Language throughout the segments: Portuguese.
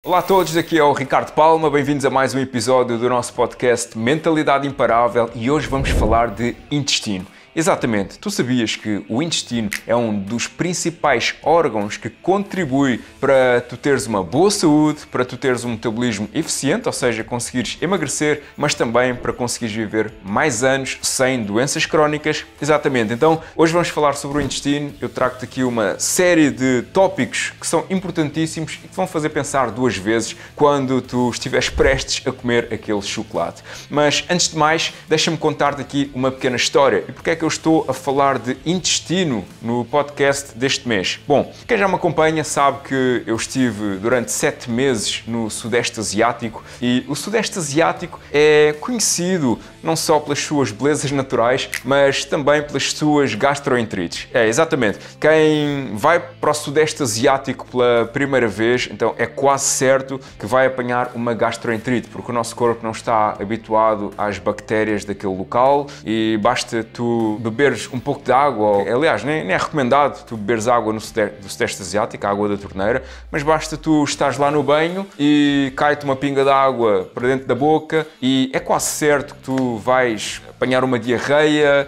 Olá a todos, aqui é o Ricardo Palma, bem-vindos a mais um episódio do nosso podcast Mentalidade Imparável e hoje vamos falar de intestino. Exatamente, tu sabias que o intestino é um dos principais órgãos que contribui para tu teres uma boa saúde, para tu teres um metabolismo eficiente, ou seja, conseguires emagrecer, mas também para conseguires viver mais anos sem doenças crónicas? Exatamente, então hoje vamos falar sobre o intestino. Eu trago-te aqui uma série de tópicos que são importantíssimos e que vão fazer pensar duas vezes quando tu estiveres prestes a comer aquele chocolate. Mas antes de mais, deixa-me contar-te aqui uma pequena história. E porque é que eu estou a falar de intestino no podcast deste mês? Bom, quem já me acompanha sabe que eu estive durante 7 meses no Sudeste Asiático e o Sudeste Asiático é conhecido não só pelas suas belezas naturais, mas também pelas suas gastroenterites. É, exatamente. Quem vai para o Sudeste Asiático pela primeira vez, então é quase certo que vai apanhar uma gastroenterite, porque o nosso corpo não está habituado às bactérias daquele local e basta tu beberes um pouco de água, aliás, nem é recomendado tu beberes água do Sudeste Asiático, a água da torneira, mas basta tu estares lá no banho e cai-te uma pinga de água para dentro da boca e é quase certo que tu vais apanhar uma diarreia,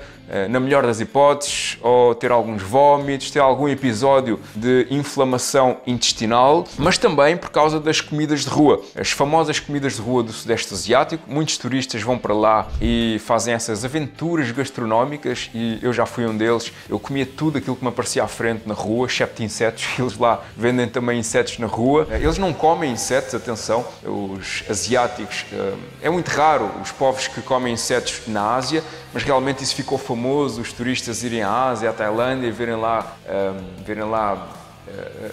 na melhor das hipóteses, ou ter alguns vómitos, ter algum episódio de inflamação intestinal, mas também por causa das comidas de rua. As famosas comidas de rua do Sudeste Asiático, muitos turistas vão para lá e fazem essas aventuras gastronómicas e eu já fui um deles. Eu comia tudo aquilo que me aparecia à frente na rua, excepto insetos. Eles lá vendem também insetos na rua. Eles não comem insetos, atenção, os asiáticos. É muito raro os povos que comem insetos na Ásia, mas realmente isso ficou famoso, os turistas irem à Ásia, à Tailândia e verem lá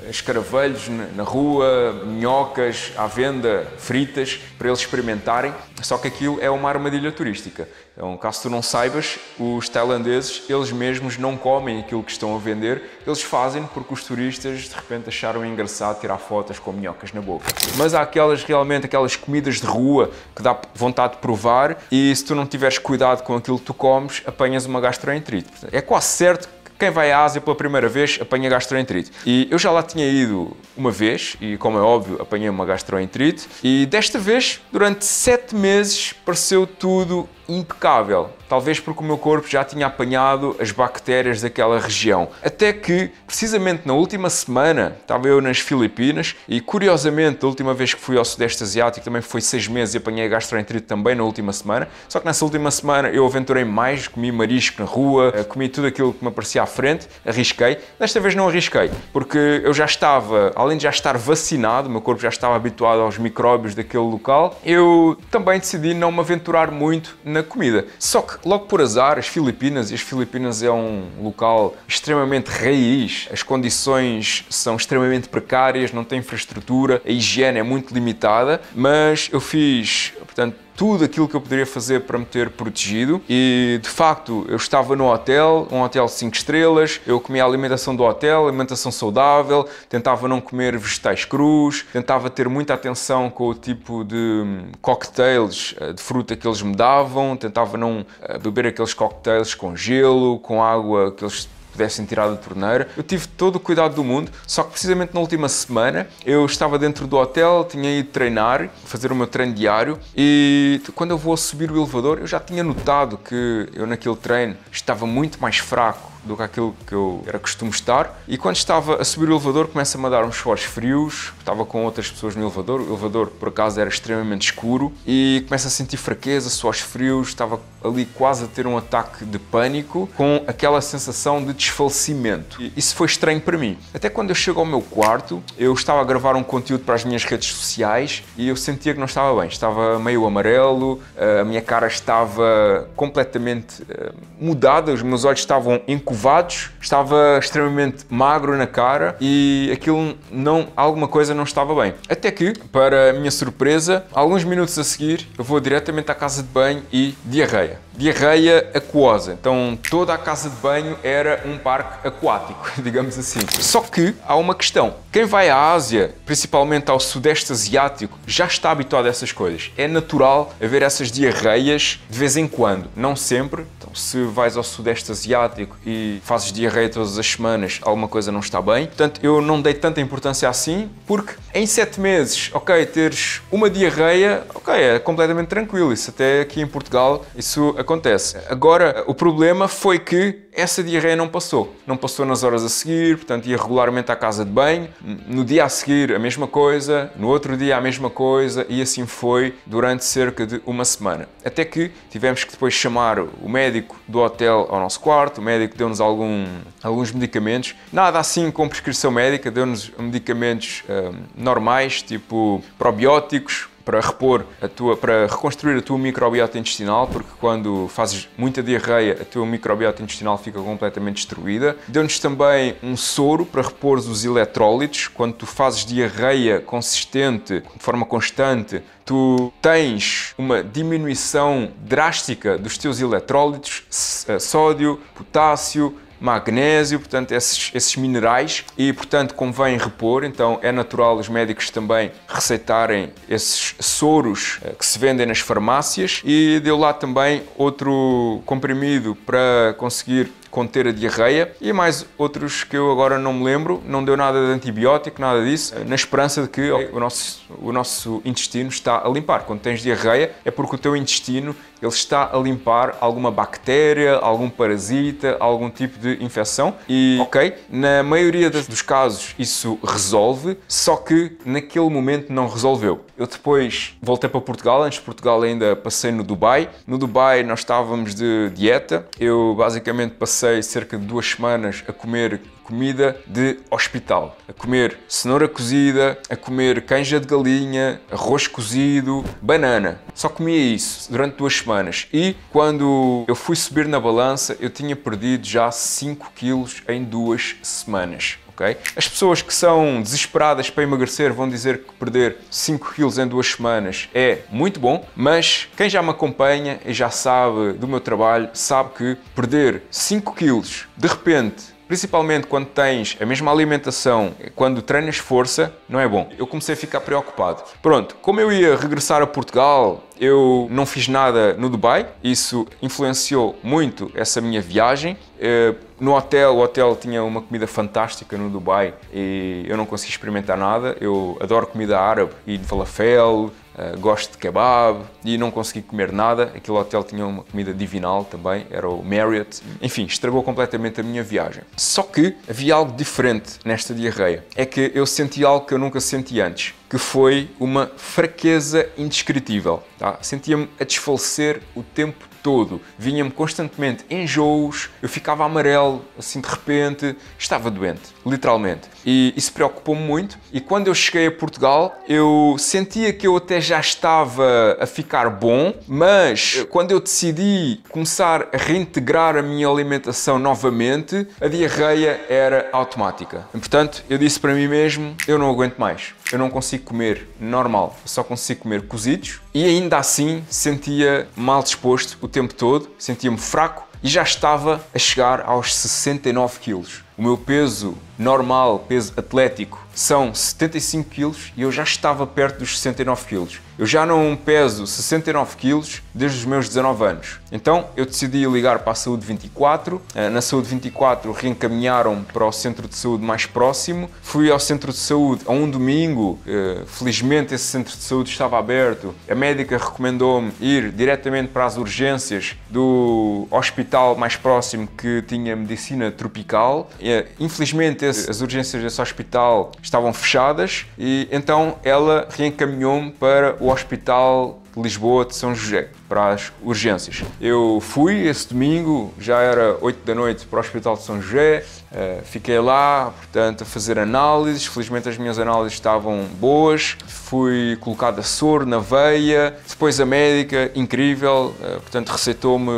escaravelhos na rua, minhocas à venda, fritas, para eles experimentarem, só que aquilo é uma armadilha turística. Então, caso tu não saibas, os tailandeses, eles mesmos não comem aquilo que estão a vender, eles fazem porque os turistas de repente acharam engraçado tirar fotos com minhocas na boca. Mas há realmente aquelas comidas de rua que dá vontade de provar e se tu não tiveres cuidado com aquilo que tu comes, apanhas uma gastroenterite. É quase certo que quem vai à Ásia pela primeira vez apanha gastroenterite. E eu já lá tinha ido uma vez e, como é óbvio, apanhei uma gastroenterite e desta vez, durante 7 meses, pareceu tudo impecável. Talvez porque o meu corpo já tinha apanhado as bactérias daquela região. Até que, precisamente na última semana, estava eu nas Filipinas e, curiosamente, a última vez que fui ao Sudeste Asiático também foi 6 meses e apanhei a gastroenterite também na última semana. Só que nessa última semana eu aventurei mais, comi marisco na rua, comi tudo aquilo que me aparecia à frente, arrisquei. Desta vez não arrisquei, porque eu já estava, além de já estar vacinado, o meu corpo já estava habituado aos micróbios daquele local, eu também decidi não me aventurar muito na comida. Só que logo por azar, as Filipinas é um local extremamente raiz, as condições são extremamente precárias, não tem infraestrutura, a higiene é muito limitada, mas eu fiz, portanto, tudo aquilo que eu poderia fazer para me ter protegido e, de facto, eu estava no hotel, um hotel 5 estrelas, eu comia a alimentação do hotel, alimentação saudável, tentava não comer vegetais crus, tentava ter muita atenção com o tipo de cocktails de fruta que eles me davam, tentava não beber aqueles cocktails com gelo, com água que eles pudessem tirar da torneira. Eu tive todo o cuidado do mundo, só que precisamente na última semana eu estava dentro do hotel, tinha ido treinar, fazer o meu treino diário e quando eu vou subir o elevador eu já tinha notado que eu naquele treino estava muito mais fraco do que aquilo que eu era costume estar e quando estava a subir o elevador começa-me a dar uns suores frios, estava com outras pessoas no elevador, o elevador por acaso era extremamente escuro e começo a sentir fraqueza, suores frios, estava ali quase a ter um ataque de pânico com aquela sensação de desfalecimento. E isso foi estranho para mim. Até quando eu chego ao meu quarto, eu estava a gravar um conteúdo para as minhas redes sociais e eu sentia que não estava bem, estava meio amarelo, a minha cara estava completamente mudada, os meus olhos estavam encovados, estava extremamente magro na cara e alguma coisa não estava bem. Até que, para a minha surpresa, alguns minutos a seguir, eu vou diretamente à casa de banho e diarreia. Diarreia aquosa. Então, toda a casa de banho era um parque aquático, digamos assim. Só que há uma questão. Quem vai à Ásia, principalmente ao Sudeste Asiático, já está habituado a essas coisas. É natural haver essas diarreias de vez em quando. Não sempre, Então, se vais ao Sudeste Asiático e fazes diarreia todas as semanas, alguma coisa não está bem. Portanto, eu não dei tanta importância assim, porque em 7 meses, ok, teres uma diarreia, ok, é completamente tranquilo. Isso até aqui em Portugal, isso acontece. Agora, o problema foi que essa diarreia não passou. Não passou nas horas a seguir, portanto ia regularmente à casa de banho. No dia a seguir a mesma coisa, no outro dia a mesma coisa e assim foi durante cerca de uma semana. Até que tivemos que depois chamar o médico do hotel ao nosso quarto, o médico deu-nos alguns medicamentos, nada assim com prescrição médica, deu-nos medicamentos normais, tipo probióticos, para reconstruir a tua microbiota intestinal, porque quando fazes muita diarreia, a tua microbiota intestinal fica completamente destruída. Deu-nos também um soro para repor os eletrólitos. Quando tu fazes diarreia consistente, de forma constante, tu tens uma diminuição drástica dos teus eletrólitos, sódio, potássio, magnésio, portanto esses minerais, e portanto convém repor. Então é natural os médicos também receitarem esses soros que se vendem nas farmácias, e deu lá também outro comprimido para conseguir conter a diarreia e mais outros que eu agora não me lembro. Não deu nada de antibiótico, nada disso, na esperança de que o nosso intestino está a limpar. Quando tens diarreia é porque o teu intestino ele está a limpar alguma bactéria, algum parasita, algum tipo de infecção e, ok, na maioria dos casos isso resolve, só que naquele momento não resolveu. Eu depois voltei para Portugal, antes de Portugal ainda passei no Dubai. No Dubai nós estávamos de dieta, eu basicamente passei cerca de 2 semanas a comer comida de hospital, a comer cenoura cozida, a comer canja de galinha, arroz cozido, banana. Só comia isso durante 2 semanas e quando eu fui subir na balança eu tinha perdido já 5 quilos em 2 semanas. Okay? As pessoas que são desesperadas para emagrecer vão dizer que perder 5 quilos em 2 semanas é muito bom, mas quem já me acompanha e já sabe do meu trabalho sabe que perder 5 quilos de repente, principalmente quando tens a mesma alimentação, quando treinas força, não é bom. Eu comecei a ficar preocupado. Pronto, como eu ia regressar a Portugal, eu não fiz nada no Dubai. Isso influenciou muito essa minha viagem. No hotel, o hotel tinha uma comida fantástica no Dubai e eu não consegui experimentar nada. Eu adoro comida árabe e de falafel, gosto de kebab e não consegui comer nada. Aquele hotel tinha uma comida divinal também, era o Marriott. Enfim, estragou completamente a minha viagem. Só que havia algo diferente nesta diarreia. É que eu senti algo que eu nunca senti antes, que foi uma fraqueza indescritível. Tá? Sentia-me a desfalecer o tempo todo. Vinha-me constantemente enjoos, eu ficava amarelo, assim de repente, estava doente, literalmente. E isso preocupou-me muito. E quando eu cheguei a Portugal, eu sentia que eu até já estava a ficar bom, mas quando eu decidi começar a reintegrar a minha alimentação novamente, a diarreia era automática. E, portanto, eu disse para mim mesmo, eu não aguento mais. Eu não consigo comer normal, eu só consigo comer cozidos e ainda assim sentia mal disposto o tempo todo, sentia-me fraco e já estava a chegar aos 69 quilos. O meu peso normal, peso atlético, são 75 quilos e eu já estava perto dos 69 quilos. Eu já não peso 69 quilos desde os meus 19 anos. Então eu decidi ligar para a Saúde 24. Na Saúde 24 reencaminharam para o centro de saúde mais próximo. Fui ao centro de saúde a um domingo. Felizmente esse centro de saúde estava aberto. A médica recomendou-me ir diretamente para as urgências do hospital mais próximo que tinha medicina tropical. Infelizmente as urgências desse hospital estavam fechadas e então ela reencaminhou-me para o Hospital de Lisboa de São José, para as urgências. Eu fui esse domingo, já era 8 da noite, para o Hospital de São José, fiquei lá, portanto, a fazer análises. Felizmente as minhas análises estavam boas, fui colocado a soro na veia, depois a médica, incrível, portanto, receitou-me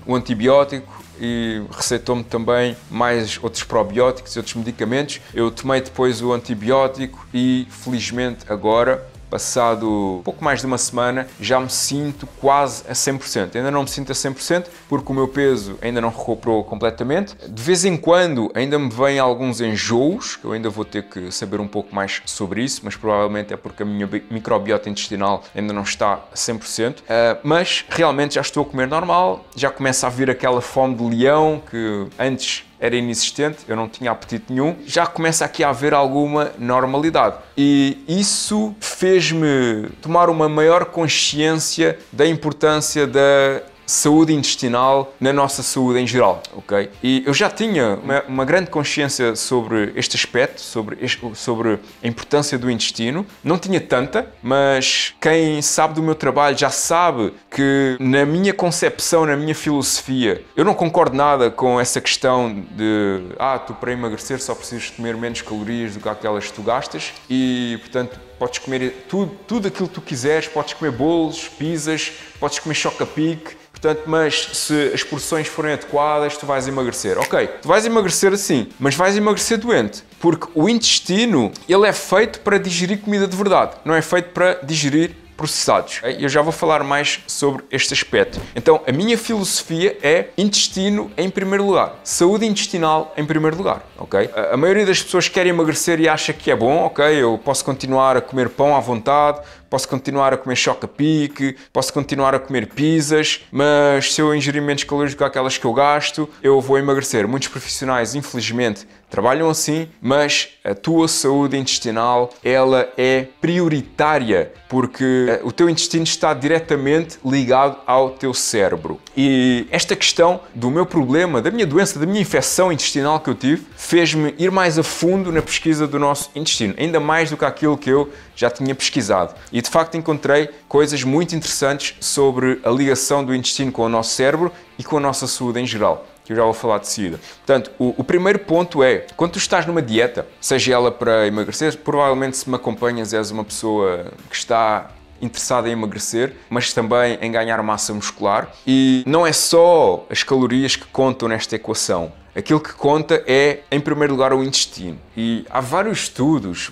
um antibiótico e receitou-me também mais outros probióticos e outros medicamentos. Eu tomei depois o antibiótico e, felizmente, agora passado pouco mais de uma semana, já me sinto quase a 100%. Ainda não me sinto a 100% porque o meu peso ainda não recuperou completamente. De vez em quando ainda me vêm alguns enjoos, que eu ainda vou ter que saber um pouco mais sobre isso, mas provavelmente é porque a minha microbiota intestinal ainda não está a 100%. Mas realmente já estou a comer normal, já começa a vir aquela fome de leão que antes era inexistente, eu não tinha apetite nenhum, já começa aqui a haver alguma normalidade. E isso fez-me tomar uma maior consciência da importância da saúde intestinal na nossa saúde em geral, ok? E eu já tinha uma grande consciência sobre este aspecto, sobre a importância do intestino. Não tinha tanta, mas quem sabe do meu trabalho já sabe que na minha concepção, na minha filosofia, eu não concordo nada com essa questão de tu para emagrecer só precisas comer menos calorias do que aquelas que tu gastas e, portanto, podes comer tudo aquilo que tu quiseres, podes comer bolos, pizzas, podes comer choca-pique. Portanto, mas se as porções forem adequadas, tu vais emagrecer. Ok, tu vais emagrecer assim, mas vais emagrecer doente. Porque o intestino, ele é feito para digerir comida de verdade. Não é feito para digerir processados. Eu já vou falar mais sobre este aspecto. Então, a minha filosofia é intestino em primeiro lugar. Saúde intestinal em primeiro lugar, ok? A maioria das pessoas quer emagrecer e acha que é bom, ok? Eu posso continuar a comer pão à vontade, posso continuar a comer choca-pique, posso continuar a comer pizzas, mas se eu ingerir menos calorias do que aquelas que eu gasto, eu vou emagrecer. Muitos profissionais, infelizmente, trabalham assim, mas a tua saúde intestinal, ela é prioritária, porque o teu intestino está diretamente ligado ao teu cérebro. E esta questão do meu problema, da minha doença, da minha infecção intestinal que eu tive, fez-me ir mais a fundo na pesquisa do nosso intestino, ainda mais do que aquilo que eu já tinha pesquisado. E de facto encontrei coisas muito interessantes sobre a ligação do intestino com o nosso cérebro e com a nossa saúde em geral, que eu já vou falar de seguida. Portanto, o primeiro ponto é, quando tu estás numa dieta, seja ela para emagrecer, provavelmente se me acompanhas és uma pessoa que está interessada em emagrecer, mas também em ganhar massa muscular. E não é só as calorias que contam nesta equação. Aquilo que conta é, em primeiro lugar, o intestino. E há vários estudos,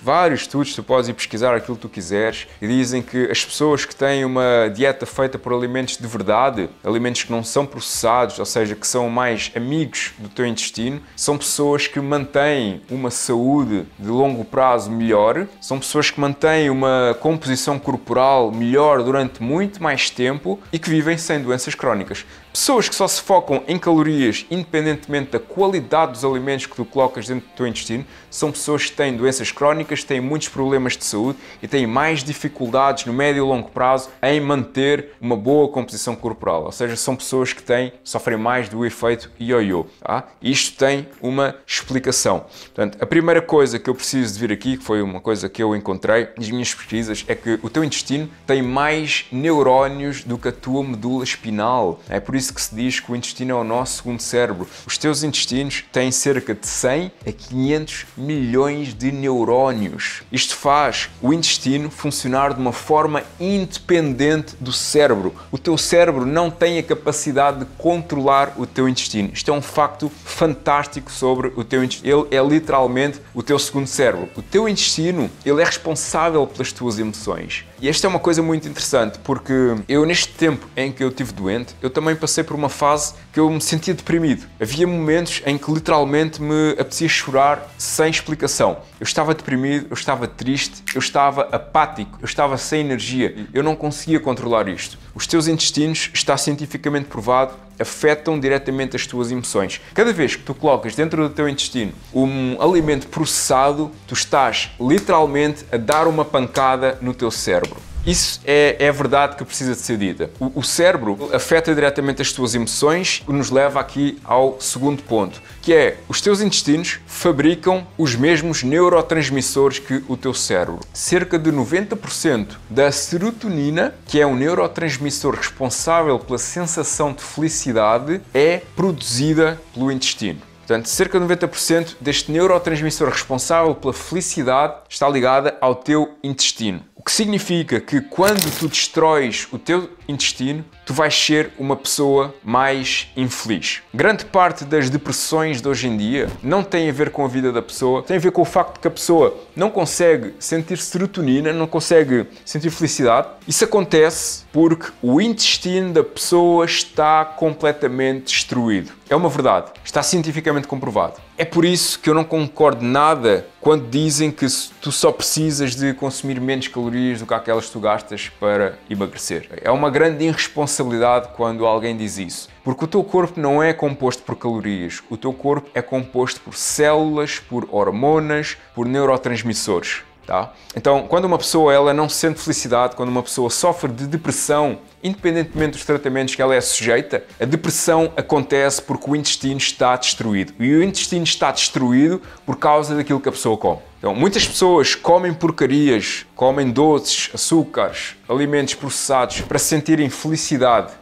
tu podes ir pesquisar aquilo que tu quiseres, e dizem que as pessoas que têm uma dieta feita por alimentos de verdade, alimentos que não são processados, ou seja, que são mais amigos do teu intestino, são pessoas que mantêm uma saúde de longo prazo melhor, são pessoas que mantêm uma composição corporal melhor durante muito mais tempo e que vivem sem doenças crónicas. Pessoas que só se focam em calorias, independentemente da qualidade dos alimentos que tu colocas dentro do teu intestino, são pessoas que têm doenças crónicas, têm muitos problemas de saúde e têm mais dificuldades no médio e longo prazo em manter uma boa composição corporal. Ou seja, são pessoas que sofrem mais do efeito ioiô. Tá? Isto tem uma explicação. Portanto, a primeira coisa que eu preciso de vir aqui, que foi uma coisa que eu encontrei nas minhas pesquisas, é que o teu intestino tem mais neurónios do que a tua medula espinal. É por isso que se diz que o intestino é o nosso segundo cérebro. Os teus intestinos têm cerca de 100 a 500 milhões de neurónios. Isto faz o intestino funcionar de uma forma independente do cérebro. O teu cérebro não tem a capacidade de controlar o teu intestino. Isto é um facto fantástico sobre o teu intestino. Ele é literalmente o teu segundo cérebro. O teu intestino, ele é responsável pelas tuas emoções. E esta é uma coisa muito interessante, porque eu, neste tempo em que eu estive doente, eu também passei por uma fase que eu me sentia deprimido. Havia momentos em que literalmente me apetecia chorar sem explicação. Eu estava deprimido, eu estava triste, eu estava apático, eu estava sem energia. Eu não conseguia controlar isto. Os teus intestinos, está cientificamente provado, afetam diretamente as tuas emoções. Cada vez que tu colocas dentro do teu intestino um alimento processado, tu estás literalmente a dar uma pancada no teu cérebro. Isso é verdade que precisa de ser dita. O cérebro afeta diretamente as tuas emoções, o que nos leva aqui ao segundo ponto, que é os teus intestinos fabricam os mesmos neurotransmissores que o teu cérebro. Cerca de 90% da serotonina, que é um neurotransmissor responsável pela sensação de felicidade, é produzida pelo intestino. Portanto, cerca de 90% deste neurotransmissor responsável pela felicidade está ligada ao teu intestino. O que significa que quando tu destróis o teu intestino, tu vais ser uma pessoa mais infeliz. Grande parte das depressões de hoje em dia não tem a ver com a vida da pessoa, tem a ver com o facto de que a pessoa não consegue sentir serotonina, não consegue sentir felicidade. Isso acontece porque o intestino da pessoa está completamente destruído. É uma verdade, está cientificamente comprovado. É por isso que eu não concordo nada quando dizem que tu só precisas de consumir menos calorias do que aquelas que tu gastas para emagrecer. É uma grande irresponsabilidade quando alguém diz isso. Porque o teu corpo não é composto por calorias. O teu corpo é composto por células, por hormonas, por neurotransmissores. Tá? Então, quando uma pessoa ela não sente felicidade, quando uma pessoa sofre de depressão, independentemente dos tratamentos que ela é sujeita, a depressão acontece porque o intestino está destruído. E o intestino está destruído por causa daquilo que a pessoa come. Então, muitas pessoas comem porcarias, comem doces, açúcares, alimentos processados para sentirem felicidade.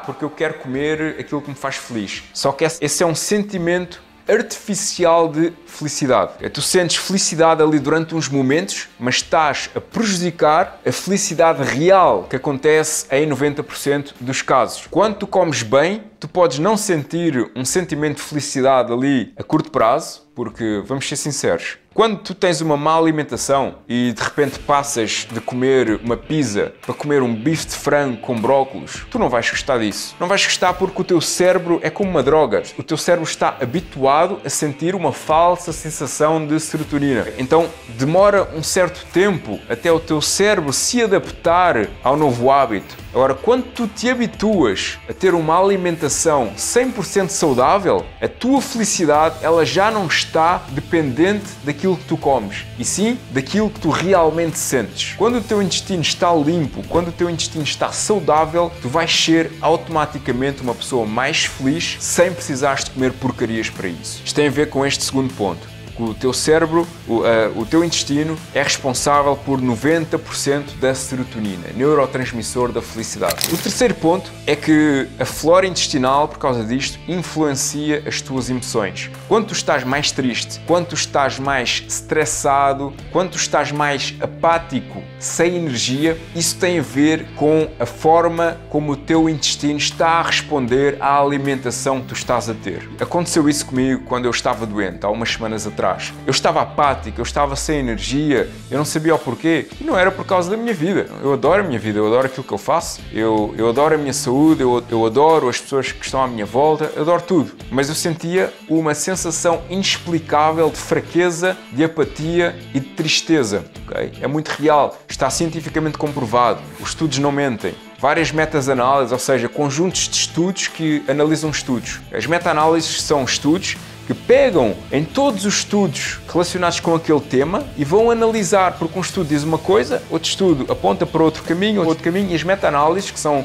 Porque eu quero comer aquilo que me faz feliz. Só que esse é um sentimento artificial de felicidade. Tu sentes felicidade ali durante uns momentos, mas estás a prejudicar a felicidade real que acontece em 90% dos casos. Quando tu comes bem, tu podes não sentir um sentimento de felicidade ali a curto prazo, porque, vamos ser sinceros, quando tu tens uma má alimentação e de repente passas de comer uma pizza para comer um bife de frango com brócolos, tu não vais gostar disso. Não vais gostar porque o teu cérebro é como uma droga. O teu cérebro está habituado a sentir uma falsa sensação de serotonina. Então demora um certo tempo até o teu cérebro se adaptar ao novo hábito. Agora, quando tu te habituas a ter uma alimentação 100% saudável, a tua felicidade ela já não está dependente daquilo que tu comes, e sim daquilo que tu realmente sentes. Quando o teu intestino está limpo, quando o teu intestino está saudável, tu vais ser automaticamente uma pessoa mais feliz sem precisares de comer porcarias para isso. Isto tem a ver com este segundo ponto. O teu cérebro, o teu intestino é responsável por 90% da serotonina, neurotransmissor da felicidade. O terceiro ponto é que a flora intestinal, por causa disto, influencia as tuas emoções. Quando tu estás mais triste, quando tu estás mais estressado, quando tu estás mais apático, sem energia, isso tem a ver com a forma como o teu intestino está a responder à alimentação que tu estás a ter. Aconteceu isso comigo quando eu estava doente, há umas semanas atrás. Eu estava apático, eu estava sem energia, eu não sabia o porquê e não era por causa da minha vida. Eu adoro a minha vida, eu adoro aquilo que eu faço, eu adoro a minha saúde, eu adoro as pessoas que estão à minha volta, eu adoro tudo. Mas eu sentia uma sensação inexplicável de fraqueza, de apatia e de tristeza. Okay? É muito real, está cientificamente comprovado, os estudos não mentem. Várias meta-análises, ou seja, conjuntos de estudos que analisam estudos. As meta-análises são estudos que pegam em todos os estudos relacionados com aquele tema e vão analisar, porque um estudo diz uma coisa, outro estudo aponta para outro caminho, e as meta-análises, que são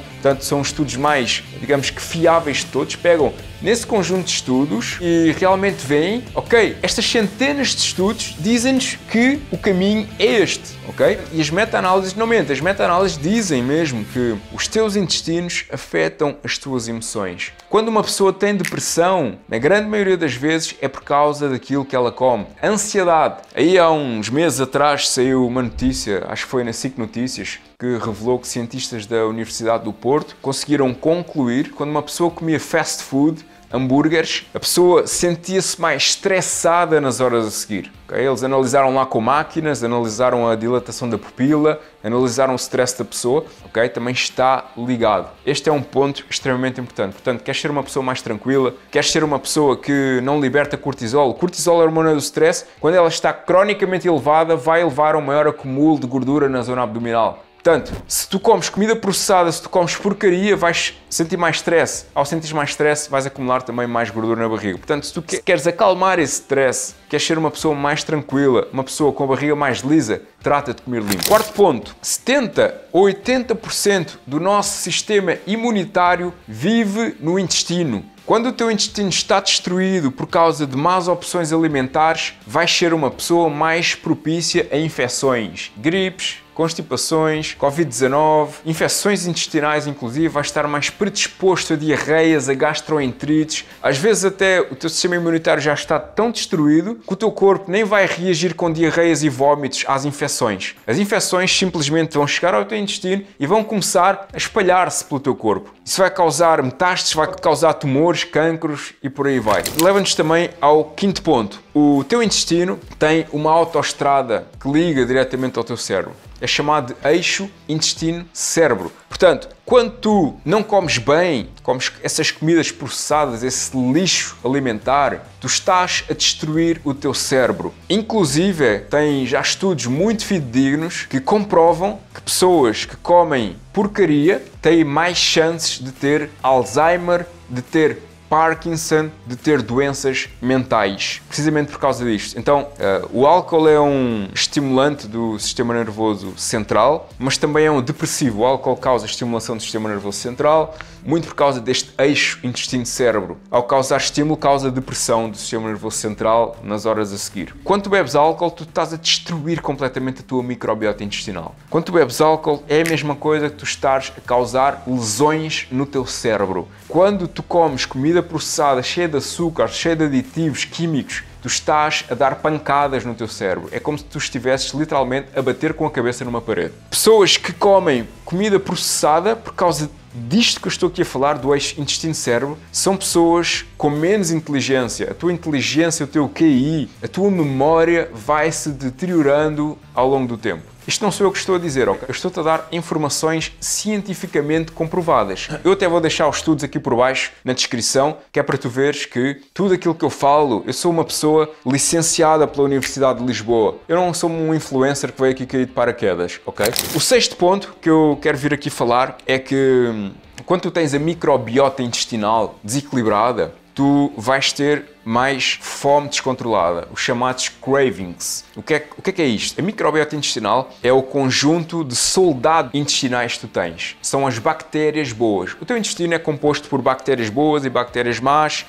estudos mais, digamos que fiáveis de todos, pegam nesse conjunto de estudos e realmente veem, ok, estas centenas de estudos dizem-nos que o caminho é este, ok? E as meta-análises não mentem, as meta-análises dizem mesmo que os teus intestinos afetam as tuas emoções. Quando uma pessoa tem depressão, na grande maioria das vezes é por causa daquilo que ela come. Ansiedade. Aí há uns meses atrás saiu uma notícia, acho que foi na SIC Notícias, que revelou que cientistas da Universidade do Porto conseguiram concluir que quando uma pessoa comia fast food, hambúrgueres, a pessoa sentia-se mais estressada nas horas a seguir. Okay? Eles analisaram lá com máquinas, analisaram a dilatação da pupila, analisaram o stress da pessoa, okay? Também está ligado. Este é um ponto extremamente importante. Portanto, queres ser uma pessoa mais tranquila, queres ser uma pessoa que não liberta cortisol. O cortisol é a hormona do stress. Quando ela está cronicamente elevada, vai levar a um maior acúmulo de gordura na zona abdominal. Portanto, se tu comes comida processada, se tu comes porcaria, vais sentir mais stress. Ao sentir mais stress, vais acumular também mais gordura na barriga. Portanto, se tu queres acalmar esse stress, queres ser uma pessoa mais tranquila, uma pessoa com a barriga mais lisa, trata de comer limpo. Quarto ponto, 70 ou 80% do nosso sistema imunitário vive no intestino. Quando o teu intestino está destruído por causa de más opções alimentares, vais ser uma pessoa mais propícia a infecções, gripes, constipações, Covid-19, infecções intestinais, inclusive, vais estar mais predisposto a diarreias, a gastroenterites. Às vezes até o teu sistema imunitário já está tão destruído que o teu corpo nem vai reagir com diarreias e vómitos às infecções. As infecções simplesmente vão chegar ao teu intestino e vão começar a espalhar-se pelo teu corpo. Isso vai causar metástases, vai causar tumores, cancros e por aí vai. Leva-nos também ao quinto ponto. O teu intestino tem uma autoestrada que liga diretamente ao teu cérebro. É chamado de eixo intestino-cérebro. Portanto, quando tu não comes bem, comes essas comidas processadas, esse lixo alimentar, tu estás a destruir o teu cérebro. Inclusive, tem já estudos muito fidedignos que comprovam que pessoas que comem porcaria têm mais chances de ter Alzheimer, de ter Parkinson, de ter doenças mentais, precisamente por causa disto. Então, o álcool é um estimulante do sistema nervoso central, mas também é um depressivo. O álcool causa estimulação do sistema nervoso central, muito por causa deste eixo intestino-cérebro. Ao causar estímulo, causa depressão do sistema nervoso central nas horas a seguir. Quando tu bebes álcool, tu estás a destruir completamente a tua microbiota intestinal. Quando tu bebes álcool, é a mesma coisa que tu estás a causar lesões no teu cérebro. Quando tu comes comida processada, cheia de açúcar, cheia de aditivos químicos, tu estás a dar pancadas no teu cérebro. É como se tu estivesses literalmente a bater com a cabeça numa parede. Pessoas que comem comida processada por causa disto que eu estou aqui a falar, do eixo intestino-cérebro, são pessoas com menos inteligência. A tua inteligência, o teu QI, a tua memória vai se deteriorando ao longo do tempo. Isto não sou eu que estou a dizer, ok? Eu estou-te a dar informações cientificamente comprovadas. Eu até vou deixar os estudos aqui por baixo na descrição, que é para tu veres que tudo aquilo que eu falo, eu sou uma pessoa licenciada pela Universidade de Lisboa. Eu não sou um influencer que veio aqui cair de paraquedas, ok? O sexto ponto que eu quero vir aqui falar é que quando tu tens a microbiota intestinal desequilibrada, tu vais ter mais fome descontrolada, os chamados cravings. O que é isto? A microbiota intestinal é o conjunto de soldados intestinais que tu tens. São as bactérias boas. O teu intestino é composto por bactérias boas e bactérias más,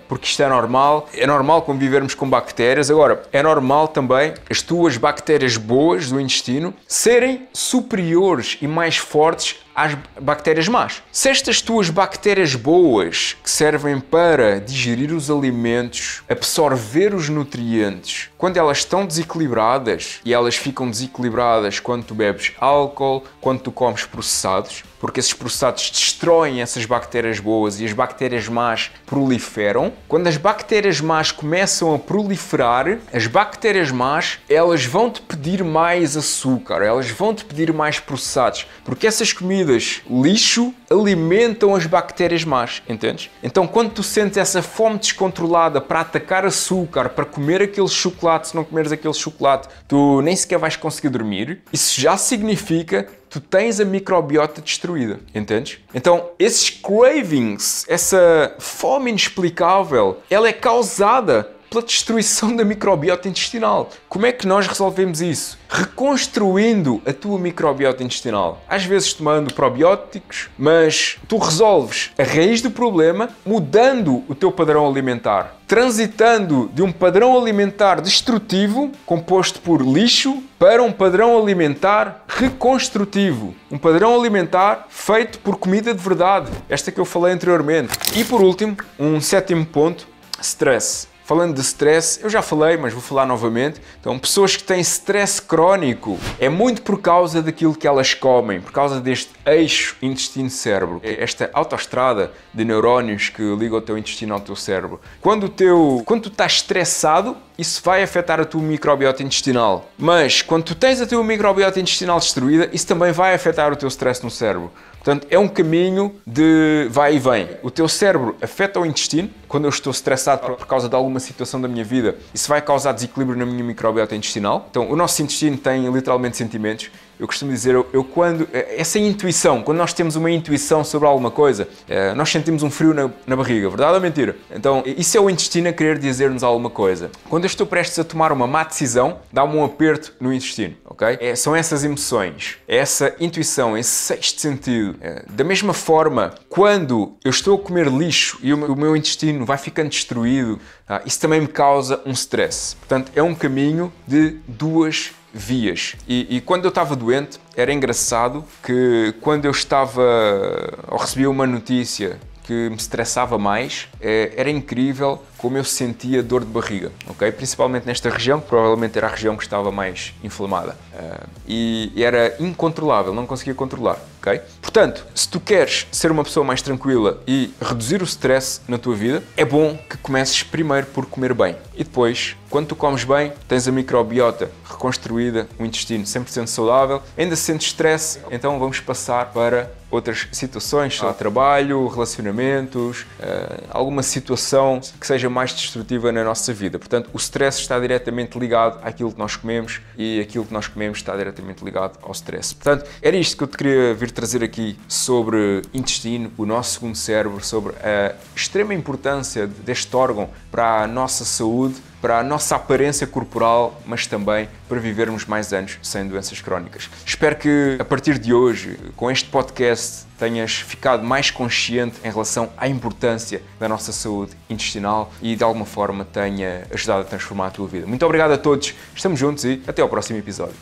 porque isto é normal. É normal convivermos com bactérias. Agora, é normal também as tuas bactérias boas do intestino serem superiores e mais fortes às bactérias más. Se estas tuas bactérias boas, que servem para digerir os alimentos, absorver os nutrientes, quando elas estão desequilibradas, e elas ficam desequilibradas quando tu bebes álcool, quando tu comes processados, porque esses processados destroem essas bactérias boas e as bactérias más proliferam. Quando as bactérias más começam a proliferar, as bactérias más, elas vão-te pedir mais açúcar, elas vão-te pedir mais processados, porque essas comidas lixo alimentam as bactérias más, entendes? Então quando tu sentes essa fome descontrolada para atacar açúcar, para comer aquele chocolate, se não comeres aquele chocolate, tu nem sequer vais conseguir dormir, isso já significa tu tens a microbiota destruída, entendes? Então, esses cravings, essa fome inexplicável, ela é causada pela destruição da microbiota intestinal. Como é que nós resolvemos isso? Reconstruindo a tua microbiota intestinal. Às vezes tomando probióticos, mas tu resolves a raiz do problema mudando o teu padrão alimentar. Transitando de um padrão alimentar destrutivo, composto por lixo, para um padrão alimentar reconstrutivo. Um padrão alimentar feito por comida de verdade. Esta que eu falei anteriormente. E por último, um sétimo ponto, stress. Falando de stress, eu já falei, mas vou falar novamente. Então, pessoas que têm stress crónico é muito por causa daquilo que elas comem, por causa deste eixo intestino-cérebro, esta autoestrada de neurónios que liga o teu intestino ao teu cérebro. Quando tu estás estressado, isso vai afetar a tua microbiota intestinal. Mas quando tu tens a tua microbiota intestinal destruída, isso também vai afetar o teu stress no cérebro. Portanto, é um caminho de vai e vem. O teu cérebro afeta o intestino. Quando eu estou estressado por causa de alguma situação da minha vida, isso vai causar desequilíbrio na minha microbiota intestinal. Então, o nosso intestino tem literalmente sentimentos. Eu costumo dizer, essa intuição, quando nós temos uma intuição sobre alguma coisa, nós sentimos um frio na barriga, verdade ou mentira? Então, isso é o intestino a querer dizer-nos alguma coisa. Quando eu estou prestes a tomar uma má decisão, dá-me um aperto no intestino, ok? São essas emoções, essa intuição, esse sexto sentido. Da mesma forma, quando eu estou a comer lixo e o meu intestino vai ficando destruído, isso também me causa um stress. Portanto, é um caminho de duas vias. E quando eu estava doente, era engraçado que quando eu estava ou recebia uma notícia que me estressava mais, era incrível como eu sentia dor de barriga, ok? Principalmente nesta região, que provavelmente era a região que estava mais inflamada. E era incontrolável, não conseguia controlar, ok? Portanto, se tu queres ser uma pessoa mais tranquila e reduzir o stress na tua vida, é bom que comeces primeiro por comer bem. E depois, quando tu comes bem, tens a microbiota reconstruída, o intestino 100% saudável, ainda sentes stress, então vamos passar para outras situações, trabalho, relacionamentos, alguma situação que seja mais destrutiva na nossa vida. Portanto, o stress está diretamente ligado àquilo que nós comemos e aquilo que nós comemos está diretamente ligado ao stress. Portanto, era isto que eu te queria vir trazer aqui sobre intestino, o nosso segundo cérebro, sobre a extrema importância deste órgão para a nossa saúde, para a nossa aparência corporal, mas também para vivermos mais anos sem doenças crónicas. Espero que a partir de hoje, com este podcast, tenhas ficado mais consciente em relação à importância da nossa saúde intestinal e de alguma forma tenha ajudado a transformar a tua vida. Muito obrigado a todos, estamos juntos e até ao próximo episódio.